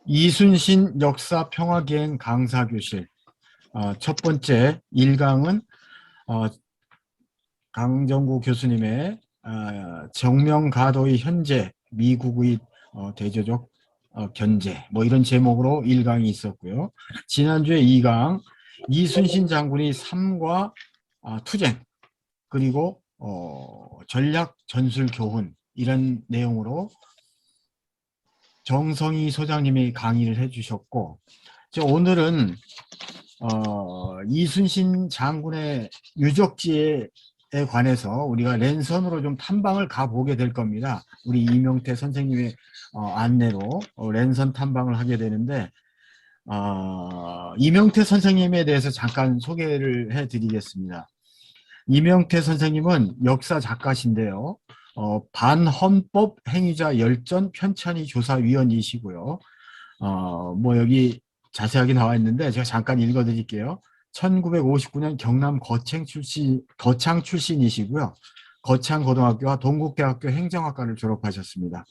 이순신 역사 평화기행 강사교실 첫 번째 1강은 강정구 교수님의 정명가도의 현재 미국의 대조적 견제 뭐 이런 제목으로 1강이 있었고요. 지난주에 2강 이순신 장군의 삶과 투쟁 그리고 전략 전술 교훈 이런 내용으로 정성희 소장님이 강의를 해주셨고 오늘은 이순신 장군의 유적지에 관해서 우리가 랜선으로 좀 탐방을 가보게 될 겁니다. 우리 이명태 선생님의 안내로 랜선 탐방을 하게 되는데 이명태 선생님에 대해서 잠깐 소개를 해드리겠습니다. 이명태 선생님은 역사 작가신데요. 반헌법 행위자 열전 편찬위 조사위원이시고요. 뭐 여기 자세하게 나와 있는데 제가 잠깐 읽어드릴게요. 1959년 경남 거창 출신이시고요. 거창고등학교와 동국대학교 행정학과를 졸업하셨습니다.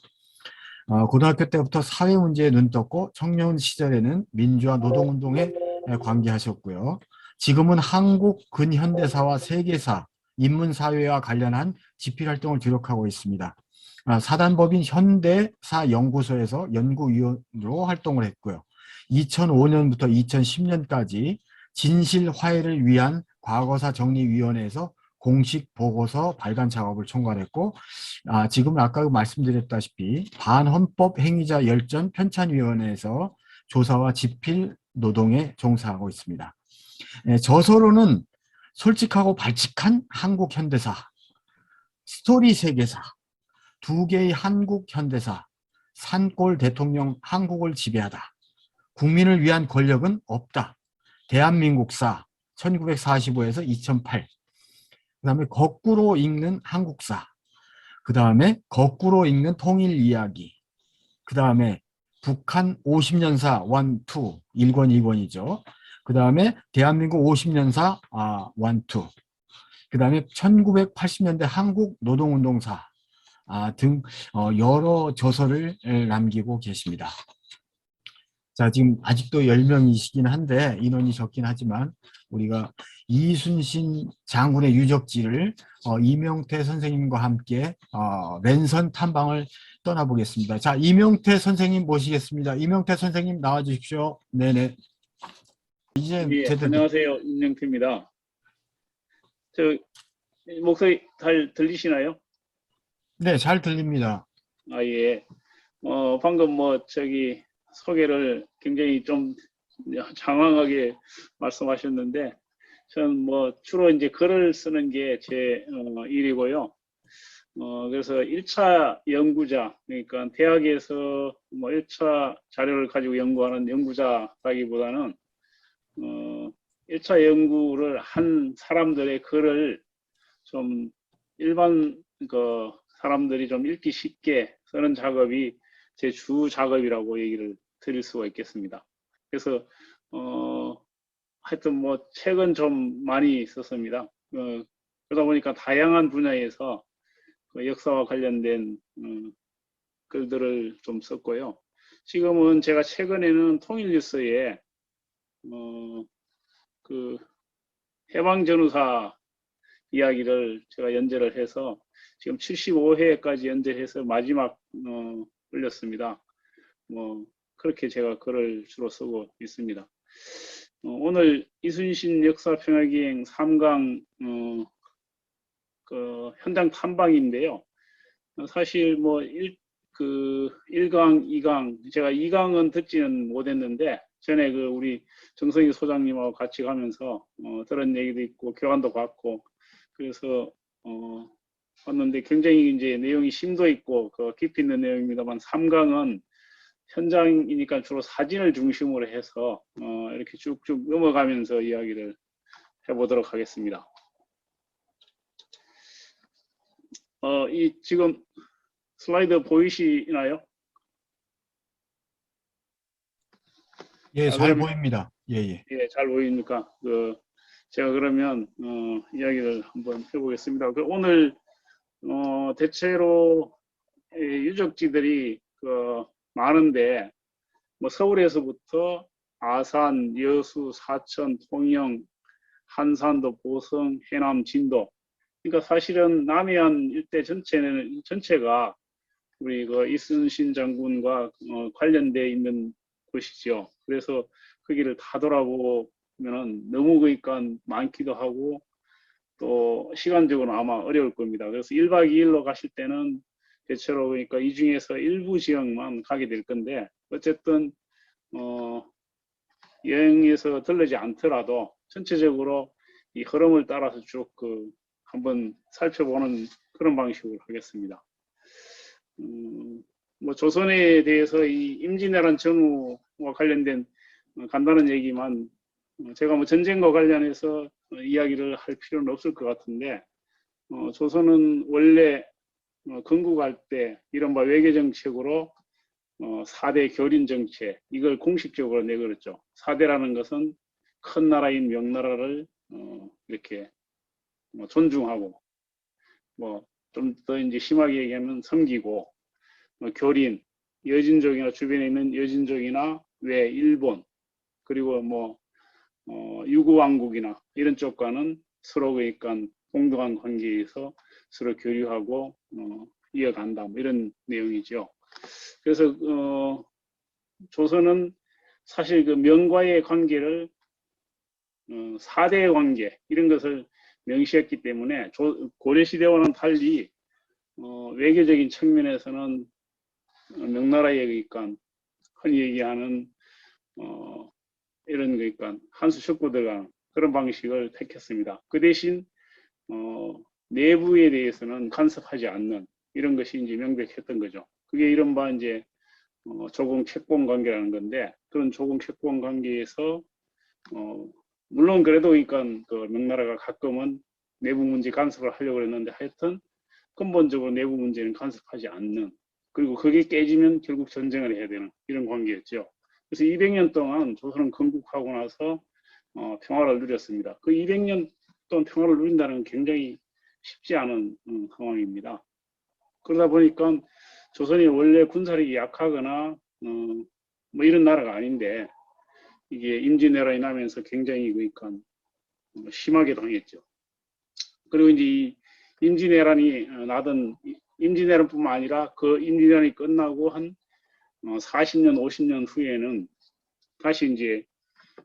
고등학교 때부터 사회 문제에 눈 떴고 청년 시절에는 민주화 노동운동에 관계하셨고요. 지금은 한국 근현대사와 세계사, 인문사회와 관련한 집필활동을 주력하고 있습니다. 사단법인 현대사연구소에서 연구위원으로 활동을 했고요. 2005년부터 2010년까지 진실화해를 위한 과거사 정리위원회에서 공식 보고서 발간 작업을 총괄했고 지금 아까 말씀드렸다시피 반헌법 행위자 열전 편찬위원회에서 조사와 집필 노동에 종사하고 있습니다. 저서로는 솔직하고 발칙한 한국 현대사, 스토리 세계사, 두 개의 한국 현대사, 산골 대통령 한국을 지배하다, 국민을 위한 권력은 없다, 대한민국사 1945에서 2008, 그 다음에 거꾸로 읽는 한국사, 그 다음에 거꾸로 읽는 통일 이야기, 그 다음에 북한 50년사 1, 2, 1권, 2권이죠. 그 다음에 대한민국 50년사 1, 2, 그 다음에 1980년대 한국 노동운동사 등 여러 저서를 남기고 계십니다. 자, 지금 아직도 10명이시긴 한데 인원이 적긴 하지만 우리가 이순신 장군의 유적지를 이명태 선생님과 함께 랜선 탐방을 떠나보겠습니다. 자, 이명태 선생님 모시겠습니다. 이명태 선생님 나와 주십시오. 네네. 이제 예, 제대로. 안녕하세요. 임명태입니다. 저 목소리 잘 들리시나요? 네, 잘 들립니다. 예. 방금 소개를 굉장히 좀 장황하게 말씀하셨는데, 저는 주로 이제 글을 쓰는 게 제 일이고요. 그래서 1차 연구자, 그러니까 대학에서 1차 자료를 가지고 연구하는 연구자라기보다는 1차 연구를 한 사람들의 글을 좀 일반 사람들이 좀 읽기 쉽게 쓰는 작업이 제 주 작업이라고 얘기를 드릴 수가 있겠습니다. 그래서 하여튼 책은 좀 많이 썼습니다. 그러다 보니까 다양한 분야에서 역사와 관련된 글들을 좀 썼고요. 지금은 제가 최근에는 통일뉴스에 그 해방전후사 이야기를 제가 연재를 해서 지금 75회까지 연재해서 마지막 올렸습니다. 그렇게 제가 글을 주로 쓰고 있습니다. 오늘 이순신 역사평화기행 3강 현장 탐방인데요. 사실 1강, 2강, 제가 2강은 듣지는 못했는데 전에 우리 정성희 소장님하고 같이 가면서 들은 얘기도 있고 교환도 받고 그래서 봤는데 굉장히 이제 내용이 심도 있고 깊이 있는 내용입니다만 3강은 현장이니까 주로 사진을 중심으로 해서 이렇게 쭉쭉 넘어가면서 이야기를 해보도록 하겠습니다. 지금 슬라이드 보이시나요? 예, 잘 보입니다. 예. 예, 잘 보이니까 제가 그러면 이야기를 한번 해보겠습니다. 오늘 대체로 유적지들이 많은데 뭐 서울에서부터 아산, 여수, 사천, 통영, 한산도, 보성, 해남, 진도. 그러니까 사실은 남해안 일대 전체가 우리 그 이순신 장군과 관련돼 있는 곳이죠. 그래서 거기를 다 돌아보면은 너무 그러니까 많기도 하고 또 시간적으로 아마 어려울 겁니다. 그래서 1박 2일로 가실 때는 대체로 그러니까 이 중에서 일부 지역만 가게 될 건데 어쨌든 여행에서 들르지 않더라도 전체적으로 이 흐름을 따라서 쭉 한번 살펴보는 그런 방식으로 하겠습니다. 뭐 조선에 대해서 이 임진왜란 전후와 관련된 간단한 얘기만 제가 뭐 전쟁과 관련해서 이야기를 할 필요는 없을 것 같은데 조선은 원래 건국할 때 이른바 외교 정책으로 4대 교린 정책 이걸 공식적으로 내걸었죠. 4대라는 것은 큰 나라인 명나라를 이렇게 존중하고 뭐 좀 더 이제 심하게 얘기하면 섬기고 교린 여진족이나 주변에 있는 여진족이나 외 일본 그리고 뭐 유구왕국이나 이런 쪽과는 서로 그러니까 동등한 관계에서 서로 교류하고 이어간다 뭐 이런 내용이죠. 그래서 조선은 사실 그 명과의 관계를 4대 관계 이런 것을 명시했기 때문에 고려시대와는 달리 외교적인 측면에서는 명나라에 그러니까 흔히 얘기하는 이런 그러니까 한수 섞고 들어가는 그런 방식을 택했습니다. 그 대신 내부에 대해서는 간섭하지 않는 이런 것이 이제 명백했던 거죠. 그게 이른바 이제 조공 채권 관계라는 건데 그런 조공 채권 관계에서 물론 그래도 그러니까 그 명나라가 가끔은 내부 문제 간섭을 하려고 했는데 하여튼 근본적으로 내부 문제는 간섭하지 않는 그리고 그게 깨지면 결국 전쟁을 해야 되는 이런 관계였죠. 그래서 200년 동안 조선은 건국하고 나서 평화를 누렸습니다. 그 200년 동안 평화를 누린다는 건 굉장히 쉽지 않은 상황입니다. 그러다 보니까 조선이 원래 군사력이 약하거나 뭐 이런 나라가 아닌데 이게 임진왜란이 나면서 굉장히 그러니까 심하게 당했죠. 그리고 이제 이 임진왜란이 나던 임진왜란뿐만 아니라 그 임진왜란이 끝나고 한 40년, 50년 후에는 다시 이제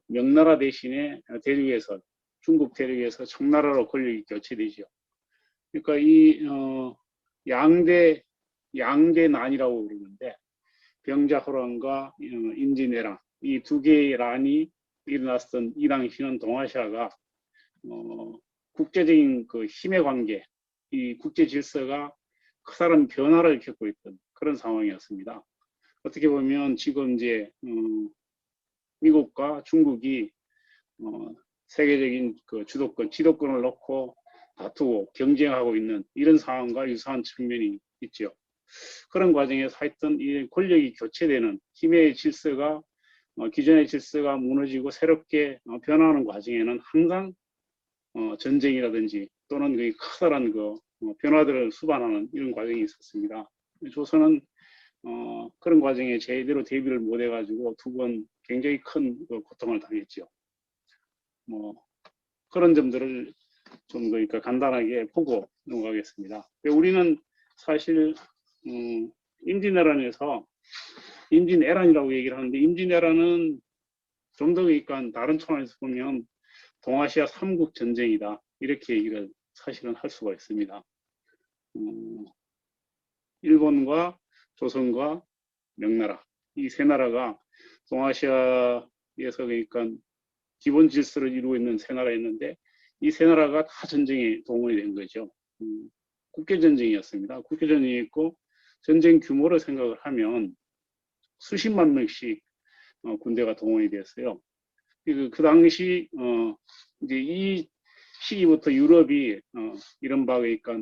명나라 대신에 대륙에서 중국 대륙에서 청나라로 권력이 교체되죠. 그러니까 이 양대난이라고 그러는데 병자호란과 임진왜란 이 두 개의 란이 일어났던 이 당시는 동아시아가 국제적인 그 힘의 관계, 이 국제 질서가 커다란 변화를 겪고 있던 그런 상황이었습니다. 어떻게 보면 지금 이제 미국과 중국이 세계적인 그 지도권을 놓고 다투고 경쟁하고 있는 이런 상황과 유사한 측면이 있죠. 그런 과정에서 하여튼 이 권력이 교체되는 힘의 질서가 기존의 질서가 무너지고 새롭게 변화하는 과정에는 항상 전쟁이라든지 또는 그 커다란 그 변화들을 수반하는 이런 과정이 있었습니다. 조선은 그런 과정에 제대로 대비를 못 해가지고 두 번 굉장히 큰 고통을 당했죠. 뭐 그런 점들을 좀 그러니까 간단하게 보고 넘어가겠습니다. 우리는 사실 임진왜란에서 임진애란이라고 얘기를 하는데 임진애란은 좀 더 그러니까 다른 차원에서 보면 동아시아 삼국 전쟁이다 이렇게 얘기를 사실은 할 수가 있습니다. 일본과 조선과 명나라 이 세 나라가 동아시아에서 그러니까 기본 질서를 이루고 있는 세 나라였는데 이 세 나라가 다 전쟁에 동원이 된 거죠. 국교전쟁이었습니다. 국교전쟁이 있고 전쟁 규모를 생각을 하면 수십만 명씩 군대가 동원이 됐어요. 그 당시 이제 이 시기부터 유럽이 이른바 그러니까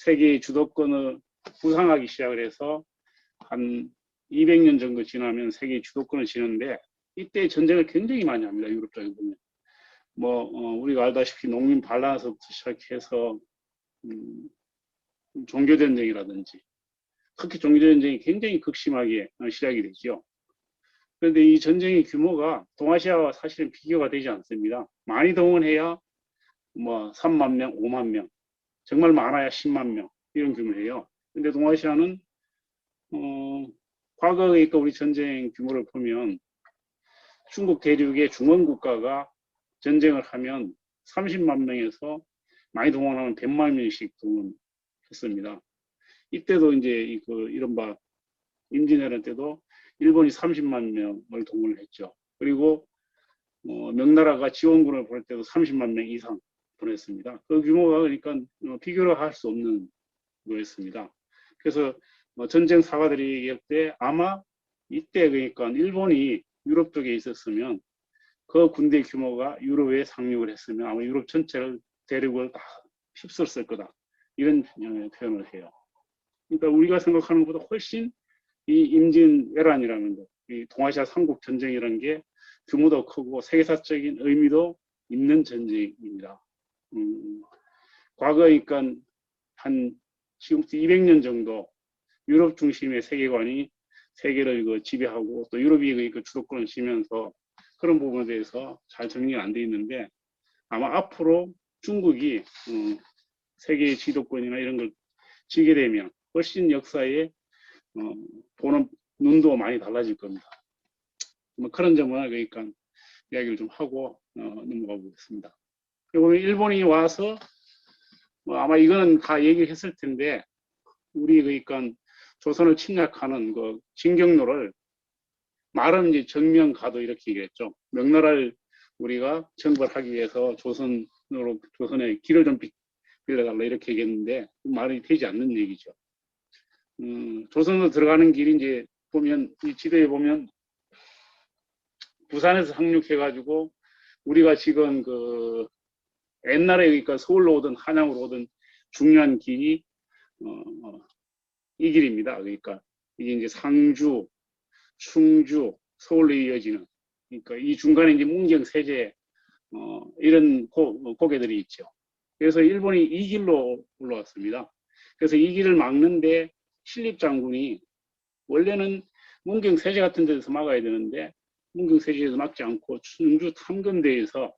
세계의 주도권을 부상하기 시작을 해서 한 200년 정도 지나면 세계의 주도권을 지는데 이때 전쟁을 굉장히 많이 합니다. 유럽 쪽에 보면 뭐 우리가 알다시피 농민 반란서부터 시작해서 종교전쟁이라든지 특히 종교전쟁이 굉장히 극심하게 시작이 되죠. 그런데 이 전쟁의 규모가 동아시아와 사실은 비교가 되지 않습니다. 많이 동원해야 뭐 3만 명, 5만 명, 정말 많아야 10만 명 이런 규모예요. 근데 동아시아는 과거의 그러니까 우리 전쟁 규모를 보면 중국 대륙의 중원 국가가 전쟁을 하면 30만 명에서 많이 동원하면 100만 명씩 동원했습니다. 이때도 이제 이른바 임진왜란 때도 일본이 30만 명을 동원을 했죠. 그리고 명나라가 지원군을 보낼 때도 30만 명 이상 보냈습니다. 그 규모가 그러니까 비교를 할 수 없는 거였습니다. 그래서 전쟁 사가들이 얘기할 때 아마 이때 그러니까 일본이 유럽 쪽에 있었으면 그 군대 규모가 유럽에 상륙을 했으면 아마 유럽 전체를 대륙을 다 휩쓸었을 거다. 이런 표현을 해요. 그러니까 우리가 생각하는 것보다 훨씬 이 임진왜란이라는 것, 이 동아시아 삼국 전쟁이라는 게 규모도 크고 세계사적인 의미도 있는 전쟁입니다. 과거에 그러니까 한 지금부터 200년 정도 유럽 중심의 세계관이 세계를 지배하고 또 유럽이 주도권을 쥐면서 그런 부분에 대해서 잘 정리가 안 돼 있는데 아마 앞으로 중국이 세계의 지도권이나 이런 걸 쥐게 되면 훨씬 역사에 보는 눈도 많이 달라질 겁니다. 뭐 그런 점을 그러니까 이야기를 좀 하고 넘어가 보겠습니다. 그리고 일본이 와서 아마 이거는 다 얘기했을 텐데 우리 그러니까 조선을 침략하는 그 진경로를 말은 이제 정명가도 이렇게 얘기했죠. 명나라를 우리가 정벌하기 위해서 조선의 길을 좀 빌려달라 이렇게 얘기했는데 말이 되지 않는 얘기죠. 조선으로 들어가는 길이 이제 보면 이 지도에 보면 부산에서 상륙해가지고 우리가 지금 그 옛날에 그러니까 서울로 오든 한양으로 오든 중요한 길이 이 길입니다. 그러니까 이게 이제 상주, 충주, 서울로 이어지는 그러니까 이 중간에 이제 문경, 세제 이런 고개들이 있죠. 그래서 일본이 이 길로 올라왔습니다. 그래서 이 길을 막는데 신립장군이 원래는 문경, 세제 같은 데서 막아야 되는데 문경, 세제에서 막지 않고 충주 탐건대에서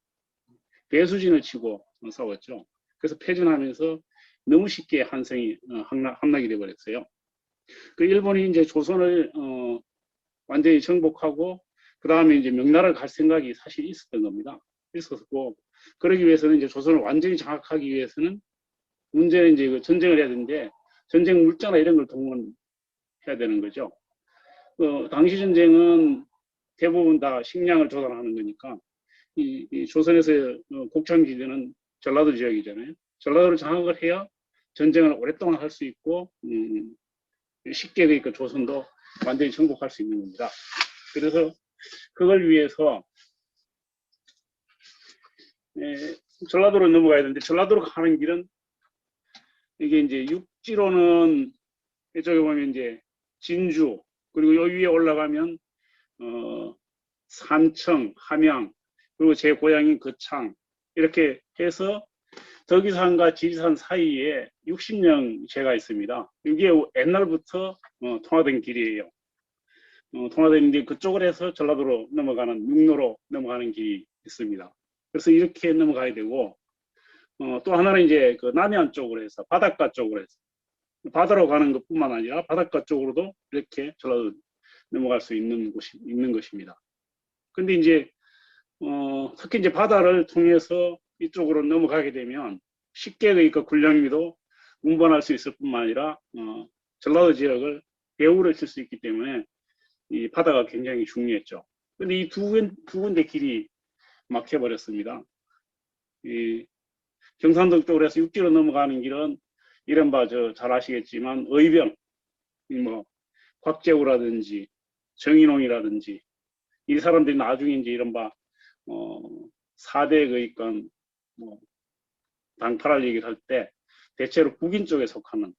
배수진을 치고 싸웠죠. 그래서 패전하면서 너무 쉽게 한성이 함락이 되어버렸어요. 그 일본이 이제 조선을 완전히 정복하고 그 다음에 이제 명나라를 갈 생각이 사실 있었던 겁니다. 있었고 그러기 위해서는 이제 조선을 완전히 장악하기 위해서는 문제는 이제 전쟁을 해야 되는데 전쟁 물자나 이런 걸 동원해야 되는 거죠. 당시 전쟁은 대부분 다 식량을 조달하는 거니까 이 조선에서 곡창지대는 전라도 지역이잖아요. 전라도를 장악을 해야 전쟁을 오랫동안 할 수 있고 쉽게 그러니까 조선도 완전히 정복할 수 있는 겁니다. 그래서 그걸 위해서 전라도로 넘어가야 되는데 전라도로 가는 길은 이게 이제 육지로는 이쪽에 보면 이제 진주 그리고 여기 위에 올라가면 산청, 함양 그리고 제 고향인 거창 이렇게 해서 덕이산과 지리산 사이에 60령제가 있습니다. 이게 옛날부터 통하던 길이에요. 통하던 그쪽을 해서 전라도로 넘어가는 육로로 넘어가는 길이 있습니다. 그래서 이렇게 넘어가야 되고 또 하나는 이제 그 남해안 쪽으로 해서 바닷가 쪽으로 해서 바다로 가는 것뿐만 아니라 바닷가 쪽으로도 이렇게 전라도 넘어갈 수 있는 곳이 있는 것입니다. 근데 이제 특히 이제 바다를 통해서 이쪽으로 넘어가게 되면 쉽게 그러니까 군량미도 운반할 수 있을 뿐만 아니라 전라도 지역을 배후로 칠 수 있기 때문에 이 바다가 굉장히 중요했죠. 근데 이 두 군데 길이 막혀버렸습니다. 이 경상도 쪽으로 해서 육지로 넘어가는 길은 이른바 잘 아시겠지만 의병, 뭐 곽재우라든지 정인홍이라든지 이 사람들이 나중에 이제 이른바 4대 그러니까 뭐 당파랄 얘기를 할 때 대체로 북인 쪽에 속하는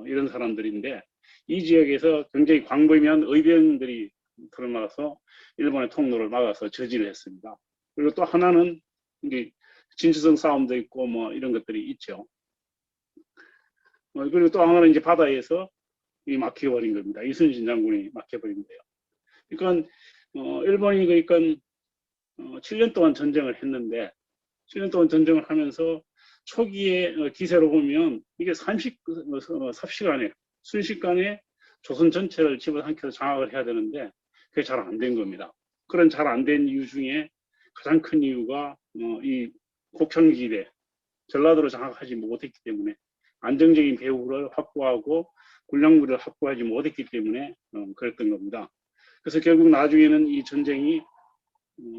이런 사람들인데 이 지역에서 굉장히 광범위한 의병들이 드러나서 일본의 통로를 막아서 저지를 했습니다. 그리고 또 하나는 이게 진주성 싸움도 있고 뭐 이런 것들이 있죠. 그리고 또 하나는 이제 바다에서 막혀버린 겁니다. 이순신 장군이 막혀버린 거예요. 그러니까 일본이 그러니까 7년 동안 전쟁을 했는데 7년 동안 전쟁을 하면서 초기에 기세로 보면 이게 삽시간에 순식간에 조선 전체를 집어삼켜서 장악을 해야 되는데 그게 잘 안 된 겁니다. 그런 잘 안 된 이유 중에 가장 큰 이유가 이 곡창지대 전라도를 장악하지 못했기 때문에 안정적인 배후를 확보하고 군량물을 확보하지 못했기 때문에 그랬던 겁니다. 그래서 결국 나중에는 이 전쟁이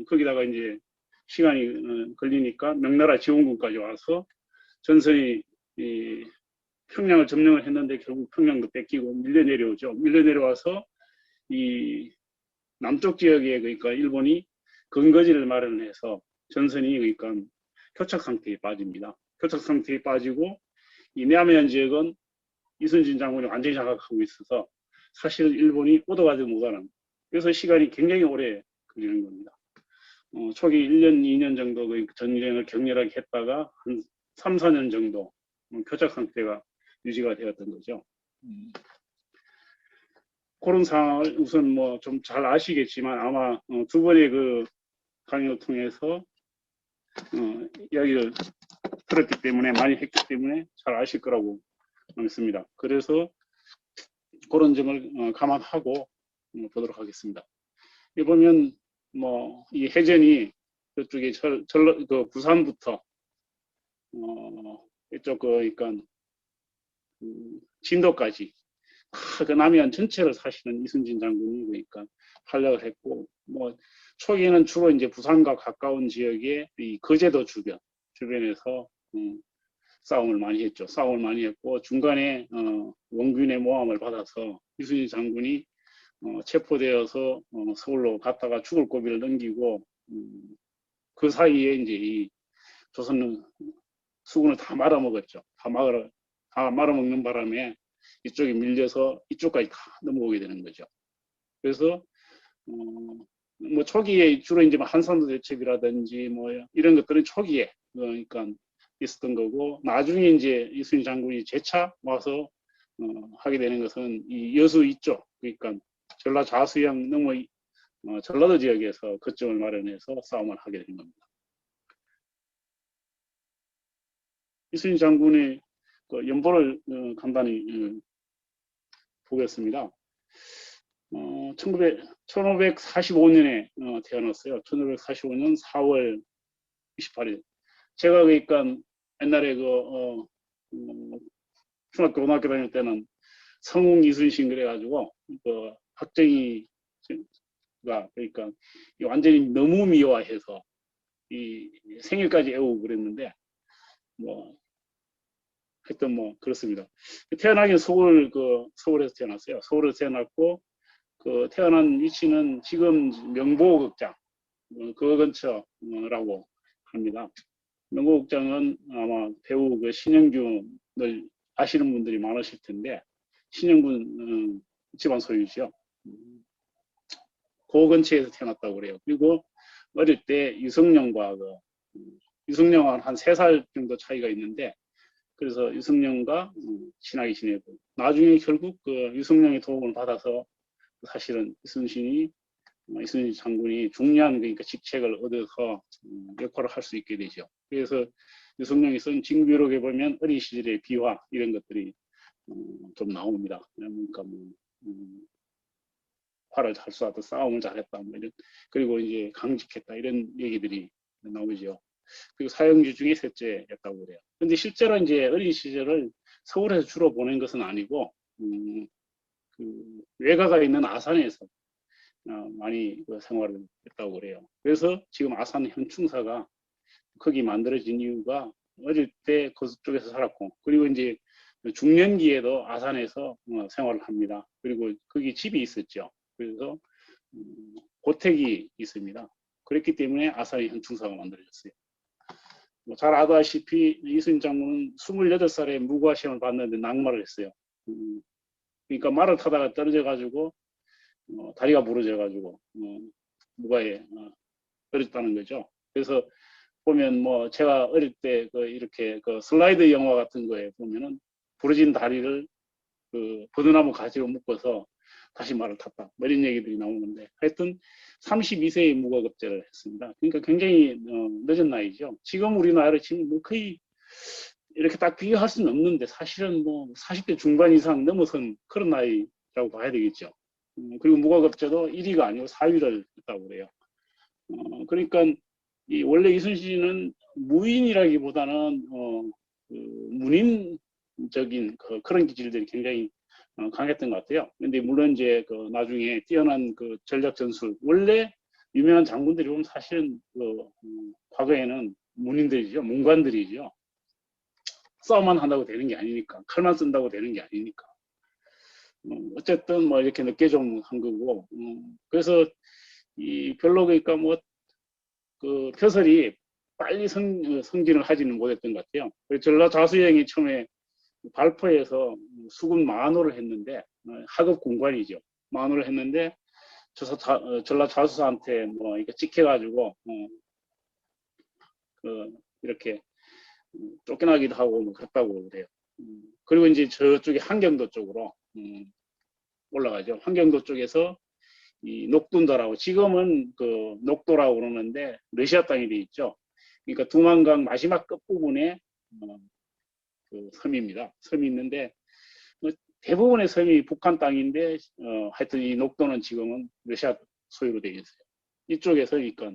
거기다가 이제 시간이 걸리니까 명나라 지원군까지 와서 전선이 평양을 점령을 했는데 결국 평양도 뺏기고 밀려 내려오죠. 밀려 내려와서 이 남쪽 지역에 그러니까 일본이 근거지를 마련해서 전선이 그러니까 교착 상태에 빠집니다. 교착 상태에 빠지고 이 남해안 지역은 이순신 장군이 완전히 장악하고 있어서 사실은 일본이 오도가지 못하는 그래서 시간이 굉장히 오래 걸리는 겁니다. 초기 1년, 2년 정도 그 전쟁을 격렬하게 했다가 한 3, 4년 정도 교착 상태가 유지가 되었던 거죠. 그런 상황을 우선 뭐 좀 잘 아시겠지만 아마 두 번의 그 강의를 통해서 이야기를 들었기 때문에 많이 했기 때문에 잘 아실 거라고 믿습니다. 그래서 그런 점을 감안하고 보도록 하겠습니다. 여기 보면 뭐 이 해전이 저쪽에 그 부산부터 이쪽 그러니까 진도까지 그 남해안 전체를 사실은 이순신 장군이 그러니까 활약을 했고 뭐 초기에는 주로 이제 부산과 가까운 지역의 이 거제도 주변에서 싸움을 많이 했죠. 싸움을 많이 했고 중간에 원균의 모함을 받아서 이순신 장군이 체포되어서 서울로 갔다가 죽을 고비를 넘기고 그 사이에 이제 이 조선 수군을 다 말아먹었죠. 다 말아먹는 바람에 이쪽에 밀려서 이쪽까지 다 넘어오게 되는 거죠. 그래서 뭐 초기에 주로 이제 한산도 대첩이라든지 뭐 이런 것들은 초기에 그러니까 있었던 거고 나중에 이제 이순신 장군이 재차 와서 하게 되는 것은 이 여수 이쪽 그러니까 전라 좌수양 넘어 전라도 지역에서 거점을 마련해서 싸움을 하게 된 겁니다. 이순신 장군의 그 연보를 간단히 보겠습니다. 1545년에 태어났어요. 1545년 4월 28일. 제가 그러니까 옛날에 중학교, 고등학교 다닐 때는 성웅 이순신 그래가지고 그 학정이가 그러니까 완전히 너무 미화해서 이 생일까지 애우고 그랬는데 뭐 하여튼 뭐 그렇습니다. 태어나긴 서울에서 태어났어요. 서울에서 태어났고 그 태어난 위치는 지금 명보극장 그 근처라고 합니다. 명보극장은 아마 배우 그 신영균을 아시는 분들이 많으실 텐데 신영균 집안 소유죠. 그 근처에서 태어났다고 그래요. 그리고 어릴 때 유성룡과 유성룡은 한 3살 정도 차이가 있는데 그래서 유성룡과 친하게 지내고 나중에 결국 그 유성룡의 도움을 받아서 사실은 이순신 장군이 중요한 그러니까 직책을 얻어서 역할을 할 수 있게 되죠. 그래서 유성룡이 쓴 징비록에 보면 어린 시절의 비화 이런 것들이 좀 나옵니다. 그러니까 뭐 화를 잘 쏘았다, 싸움을 잘했다, 뭐 이런 그리고 이제 강직했다 이런 얘기들이 나오죠. 그리고 사형주 중에 셋째였다고 그래요. 근데 실제로 이제 어린 시절을 서울에서 주로 보낸 것은 아니고 그 외가가 있는 아산에서 많이 생활을 했다고 그래요. 그래서 지금 아산 현충사가 거기 만들어진 이유가 어릴 때 그쪽에서 살았고 그리고 이제 중년기에도 아산에서 생활을 합니다. 그리고 거기 집이 있었죠. 그래서 고택이 있습니다. 그랬기 때문에 아산의 현충사가 만들어졌어요. 잘 아다시피 이순신 장군은 28살에 무과 시험을 봤는데 낙마를 했어요. 그러니까 말을 타다가 떨어져가지고 다리가 부러져가지고 무과에 떨어졌다는 거죠. 그래서 보면 뭐 제가 어릴 때 이렇게 슬라이드 영화 같은 거에 보면은 부러진 다리를 버드나무 가지로 묶어서 다시 말을 탔다. 뭐 이런 얘기들이 나오는데 하여튼 32세에 무과급제를 했습니다. 그러니까 굉장히 늦은 나이죠. 지금 우리나라로 지금 뭐 거의 이렇게 딱 비교할 수는 없는데 사실은 뭐 40대 중반 이상 넘어선 그런 나이라고 봐야 되겠죠. 그리고 무과급제도 1위가 아니고 4위를 했다고 그래요. 그러니까 원래 이순신은 무인이라기보다는 그 문인적인 그런 기질들이 굉장히 강했던 것 같아요. 근데 물론 이제 그 나중에 뛰어난 그 전략 전술, 원래 유명한 장군들이 보면 사실은 과거에는 문인들이죠, 문관들이죠. 싸움만 한다고 되는 게 아니니까, 칼만 쓴다고 되는 게 아니니까. 어쨌든 뭐 이렇게 늦게 좀 한 거고, 그래서 별로 그러니까 뭐 그 벼슬이 빨리 성진을 하지는 못했던 것 같아요. 전라좌수영이 처음에 발포에서 수군 만호를 했는데 하급 군관이죠. 만호를 했는데 전라좌수사한테 뭐 이렇게 찍혀가지고 이렇게 쫓겨나기도 하고 뭐 그랬다고 그래요. 그리고 이제 저쪽에 한경도 쪽으로 올라가죠. 한경도 쪽에서 이 녹둔도라고 지금은 그 녹도라고 그러는데 러시아 땅이 돼 있죠. 그러니까 두만강 마지막 끝부분에 그 섬입니다. 섬이 있는데 대부분의 섬이 북한 땅인데 하여튼 이 녹도는 지금은 러시아 소유로 되어 있어요. 이쪽에서 그러니까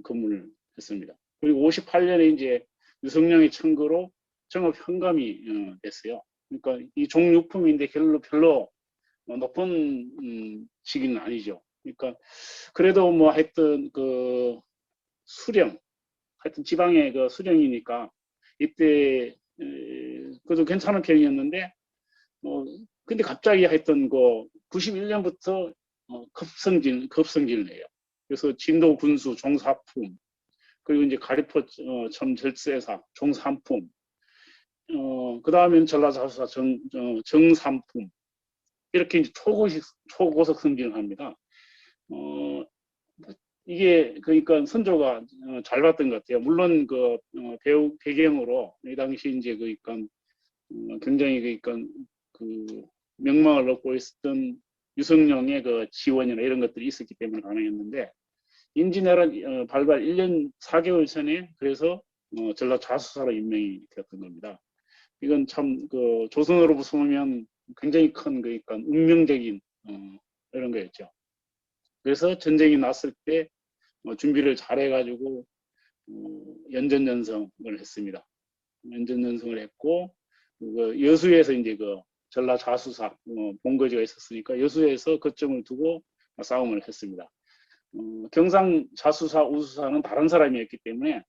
건물을 했습니다. 그리고 58년에 이제 유성룡의 청구로 정업 현감이 됐어요. 그러니까 이 종육품인데 별로 높은 직위는 아니죠. 그러니까 그래도 뭐 하여튼 그 수령, 하여튼 지방의 그 수령이니까 이때 그래도 괜찮은 편이었는데 근데 갑자기 하여튼 그 91년부터 급성진을 해요. 그래서 진도 군수 종사품, 그리고 이제 가리포 첨절세사 종삼품, 그 다음에는 전라자수사 정삼품, 이렇게 이제 초고속 승진을 합니다. 이게 그러니까 선조가 잘 봤던 것 같아요. 물론 그 배경으로 이 당시 이제 그러니까 굉장히 그러니까 그 명망을 얻고 있었던 유성룡의 그 지원이나 이런 것들이 있었기 때문에 가능했는데 임진왜란 발발 1년 4개월 전에 그래서 전라좌수사로 임명이 되었던 겁니다. 이건 참 그 조선으로부터 보면 굉장히 큰 그러니까 운명적인 이런 거였죠. 그래서 전쟁이 났을 때 준비를 잘 해가지고 연전연성을 했습니다. 연전연성을 했고 그 여수에서 이제 그 전라좌수사 본거지가 있었으니까 여수에서 거점을 두고 싸움을 했습니다. 경상 좌수사, 우수사는 다른 사람이었기 때문에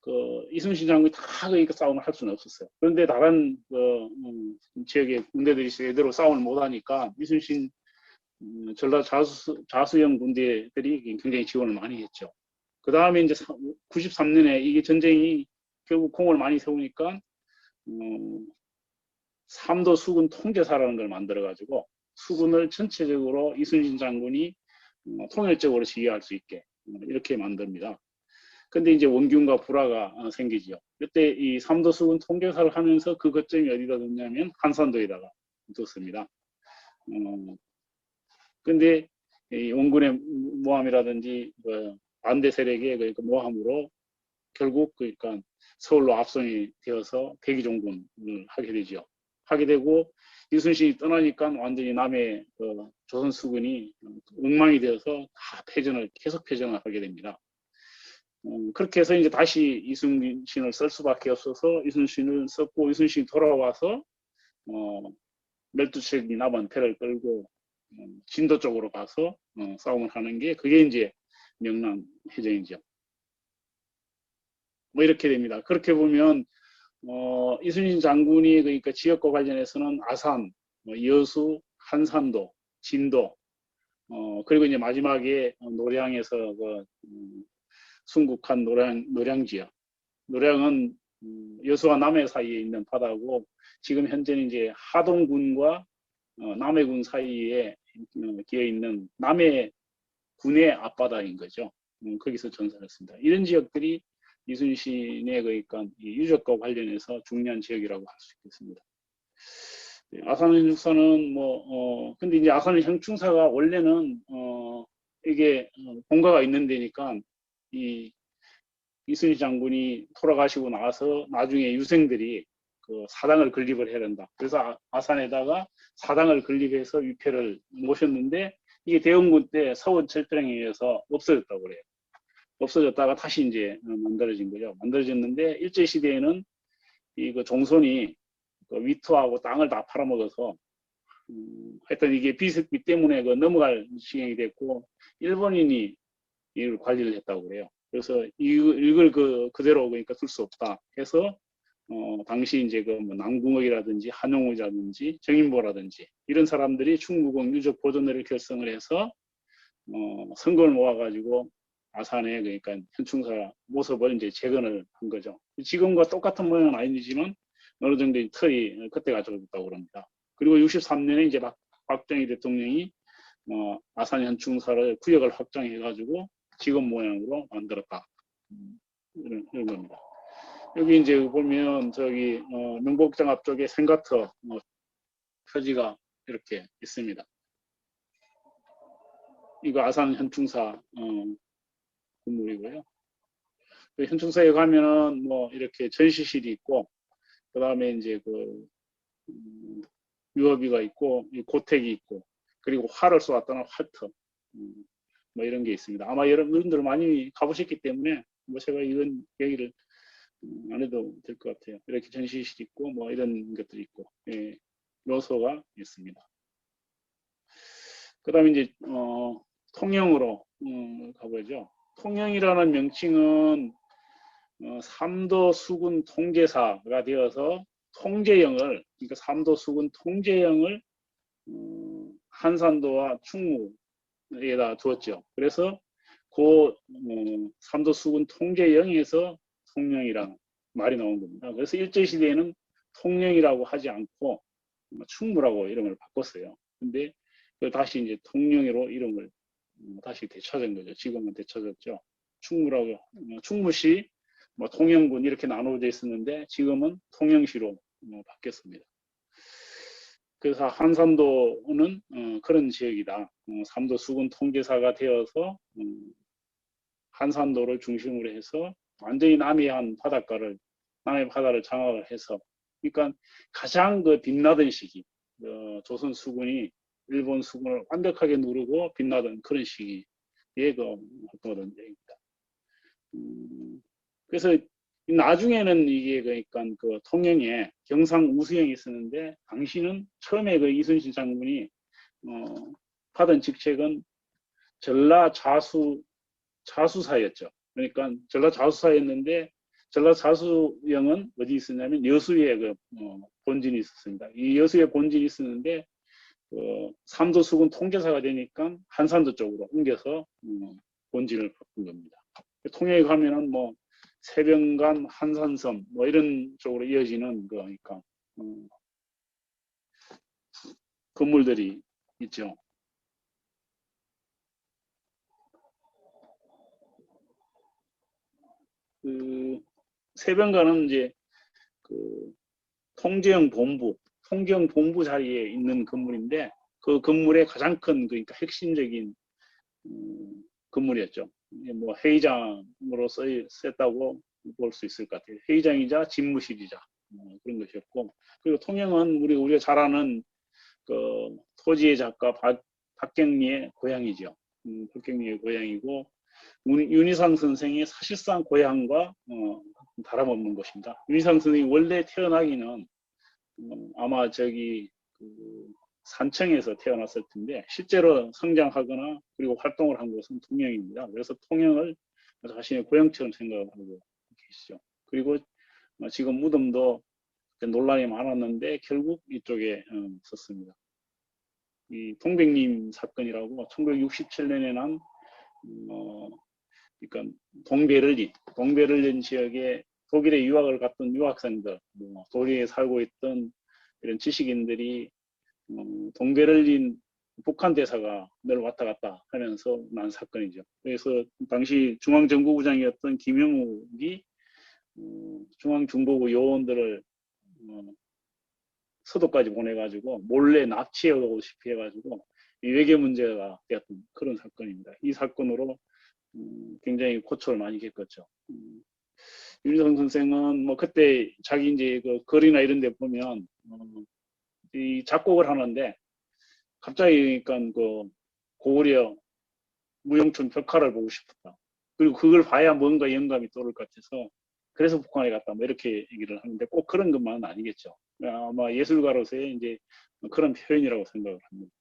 그 이순신 장군이 다 그러니까 싸움을 할 수는 없었어요. 그런데 다른 지역의 군대들이 제대로 싸움을 못하니까 이순신 전라 좌수영 군대들이 굉장히 지원을 많이 했죠. 그 다음에 이제 93년에 이게 전쟁이 결국 공을 많이 세우니까 삼도 수군 통제사라는 걸 만들어가지고 수군을 전체적으로 이순신 장군이 통일적으로 지휘할 수 있게 이렇게 만듭니다. 근데 이제 원균과 불화가 생기죠. 그때 이 삼도 수군 통제사를 하면서 그 거점이 어디다 뒀냐면 한산도에다가 뒀습니다. 근데 이 원군의 모함이라든지 반대 세력의 그 모함으로 결국 그러니까 서울로 압송이 되어서 대기종군을 하게 되죠. 하게 되고 이순신이 떠나니까 완전히 남의 조선 수군이 엉망이 되어서 다 계속 패전을 하게 됩니다. 그렇게 해서 이제 다시 이순신을 쓸 수밖에 없어서 이순신을 썼고 이순신이 돌아와서 멜두책이 남은 배를 끌고 진도 쪽으로 가서 싸움을 하는 게 그게 이제 명랑해전이죠. 뭐 이렇게 됩니다. 그렇게 보면 이순신 장군이 그러니까 지역과 관련해서는 아산, 여수, 한산도, 진도, 그리고 이제 마지막에 노량에서 순국한 노량 지역. 노량은 여수와 남해 사이에 있는 바다고 지금 현재는 이제 하동군과 남해군 사이에 기어 있는 남해군의 앞바다인 거죠. 거기서 전사했습니다. 이런 지역들이 이순신의 그러니까 유적과 관련해서 중요한 지역이라고 할 수 있겠습니다. 아산 현충사는 근데 이제 아산 현충사가 원래는 이게 본가가 있는 데니까 이 이순신 장군이 돌아가시고 나서 나중에 유생들이 그 사당을 건립을 해야 된다. 그래서 아산에다가 사당을 건립해서 위패를 모셨는데 이게 대원군 때 서원 철폐령에 의해서 없어졌다고 그래요. 없어졌다가 다시 이제 만들어진 거죠. 만들어졌는데 일제 시대에는 이거 종손이 그 위토하고 땅을 다 팔아먹어서 하여튼 이게 비석비 때문에 그 넘어갈 지경이 됐고 일본인이 이걸 관리를 했다고 그래요. 그래서 이걸 그대로 그러니까 둘 수 없다 해서 당시 이제 그뭐 남궁옥이라든지 한용우라든지 정인보라든지 이런 사람들이 충무공 유적 보존회를 결성을 해서 선금을 모아가지고 아산에 그러니까 현충사 모습을 이제 재건을 한 거죠. 지금과 똑같은 모양은 아니지만 어느 정도 틀이 그때 가져졌다고 그럽니다. 그리고 63년에 이제 박정희 대통령이 아산 현충사를 구역을 확장해가지고 지금 모양으로 만들었다. 이런 겁니다. 여기 이제 보면 저기 명복장 앞쪽에 생가터 표지가 이렇게 있습니다. 이거 아산 현충사 건물이고요. 그 현충사에 가면은 뭐 이렇게 전시실이 있고, 그 다음에 이제 그 유업이가 있고, 고택이 있고, 그리고 활을 쏘았다는 활터, 뭐 이런 게 있습니다. 아마 여러분들 많이 가보셨기 때문에 뭐 제가 이런 얘기를 안 해도 될 것 같아요. 이렇게 전시실 있고, 뭐 이런 것들이 있고, 예, 묘소가 있습니다. 그 다음에 이제 통영으로 가보죠. 통영이라는 명칭은 삼도 수군 통제사가 되어서 통제영을, 그러니까 삼도 수군 통제영을 한산도와 충무에다 두었죠. 그래서 그 삼도 수군 통제영에서 통영이라는 말이 나온 겁니다. 그래서 일제시대에는 통영이라고 하지 않고 충무라고 이름을 바꿨어요. 근데 다시 이제 통영으로 이름을 다시 되찾은 거죠. 지금은 되찾았죠. 충무라고, 충무시, 뭐 통영군 이렇게 나누어져 있었는데 지금은 통영시로 바뀌었습니다. 그래서 한산도는 그런 지역이다. 삼도 수군 통제사가 되어서 한산도를 중심으로 해서 완전히 남해안 바닷가를, 남해 바다를 장악을 해서, 그러니까 가장 그 빛나던 시기, 조선 수군이 일본 수군을 완벽하게 누르고 빛나던 그런 시기에 그 활동하던 얘기입니다. 그래서 나중에는 이게 그러니까 그 통영에 경상 우수영이 있었는데 당시는 처음에 그 이순신 장군이 하던 직책은 전라 자수사였죠. 그러니까 전라 자수사였는데 전라 자수영은 어디 있었냐면 여수에 그 본진이 있었습니다. 이 여수에 본진이 있었는데 삼도 수군 통제사가 되니까 한산도 쪽으로 옮겨서 본진을 바꾼 겁니다. 통영에 가면은 뭐 세병간, 한산섬 뭐 이런 쪽으로 이어지는 그러니까 건물들이 있죠. 그 세병간은 이제 그 통제영 본부 자리에 있는 건물인데 그 건물의 가장 큰 그러니까 핵심적인 건물이었죠. 뭐 회의장으로 쓰였다고 볼 수 있을 것 같아요. 회의장이자 집무실이자 그런 것이었고, 그리고 통영은 우리가 잘 아는 그 토지의 작가 박경리의 고향이죠. 박경리의 고향이고 윤희상 선생의 사실상 고향과 다름없는 곳입니다. 윤희상 선생이 원래 태어나기는 아마 저기 그 산청에서 태어났을 텐데 실제로 성장하거나 그리고 활동을 한 곳은 통영입니다. 그래서 통영을 자신의 고향처럼 생각하고 계시죠. 그리고 지금 무덤도 논란이 많았는데 결국 이쪽에 썼습니다. 이 동백님 사건이라고 1967년에 난 그러니까 동베를린 지역에 독일에 유학을 갔던 유학생들, 뭐 독일에 살고 있던 이런 지식인들이 동베를린 북한 대사가 늘 왔다 갔다 하면서 난 사건이죠. 그래서 당시 중앙정보부장이었던 김영욱이 중앙중보부 요원들을 서도까지 보내가지고 몰래 납치해오시피 해가지고 이 외계 문제가 되었던 그런 사건입니다. 이 사건으로 굉장히 고초를 많이 겪었죠. 윤희성 선생은 뭐 그때 자기 이제 그 글이나 이런 데 보면 이 작곡을 하는데 갑자기 그러니까 그 고구려 무용춘 벽화를 보고 싶었다. 그리고 그걸 봐야 뭔가 영감이 떠오를 것 같아서 그래서 북한에 갔다 뭐 이렇게 얘기를 하는데 꼭 그런 것만은 아니겠죠. 아마 예술가로서의 이제 그런 표현이라고 생각을 합니다.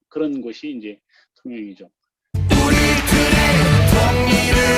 그런 것이 이제 통영이죠. 우리들의 통일을